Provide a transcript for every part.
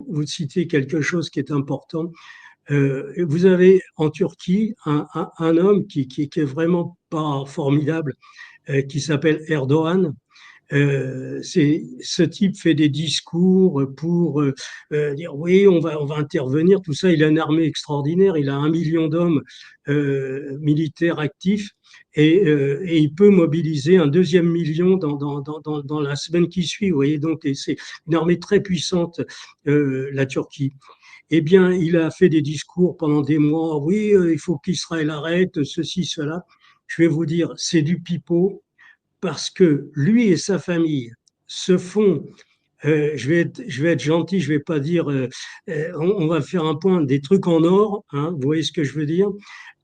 vous citez quelque chose qui est important. Vous avez en Turquie un homme qui est vraiment pas formidable, qui s'appelle Erdogan. Ce type fait des discours pour dire oui, on va intervenir, tout ça. Il a une armée extraordinaire, il a 1 million d'hommes militaires actifs et il peut mobiliser un 2e million dans la semaine qui suit. Vous voyez, donc c'est une armée très puissante, la Turquie. Eh bien, il a fait des discours pendant des mois. Oui, il faut qu'Israël arrête ceci, cela. Je vais vous dire, c'est du pipeau parce que lui et sa famille se font, je vais être gentil, je vais pas dire, on va faire un point, des trucs en or, hein, vous voyez ce que je veux dire,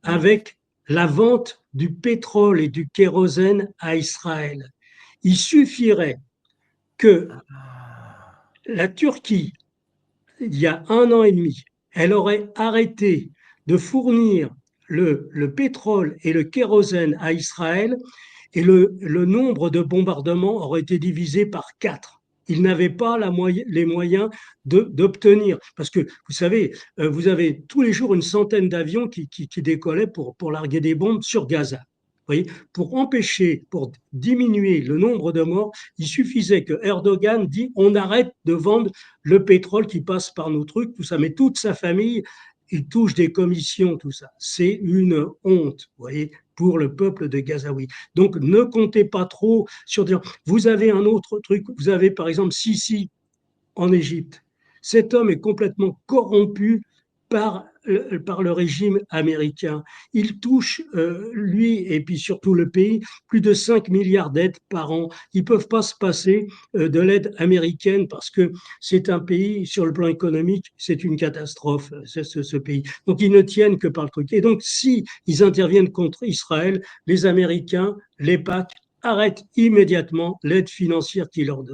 avec la vente du pétrole et du kérosène à Israël. Il suffirait que la Turquie, il y a 1 an et demi, elle aurait arrêté de fournir le pétrole et le kérosène à Israël et le nombre de bombardements aurait été divisé par 4. Ils n'avaient pas les moyens d'obtenir. Parce que, vous savez, vous avez tous les jours une centaine d'avions qui décollaient pour larguer des bombes sur Gaza. Vous voyez, pour empêcher, pour diminuer le nombre de morts, il suffisait que Erdogan dise on arrête de vendre le pétrole qui passe par nos trucs, tout ça. Mais toute sa famille, il touche des commissions, tout ça. C'est une honte, vous voyez, pour le peuple de Gazaoui. Donc, ne comptez pas trop sur dire. Vous avez un autre truc. Vous avez, par exemple, Sisi en Égypte. Cet homme est complètement corrompu par le régime américain. Il touche, lui et puis surtout le pays, plus de 5 milliards d'aides par an. Ils ne peuvent pas se passer de l'aide américaine parce que c'est un pays, sur le plan économique, c'est une catastrophe, ce pays. Donc ils ne tiennent que par le truc. Et donc si ils interviennent contre Israël, les Américains, les PAC, arrêtent immédiatement l'aide financière qu'ils leur donnent.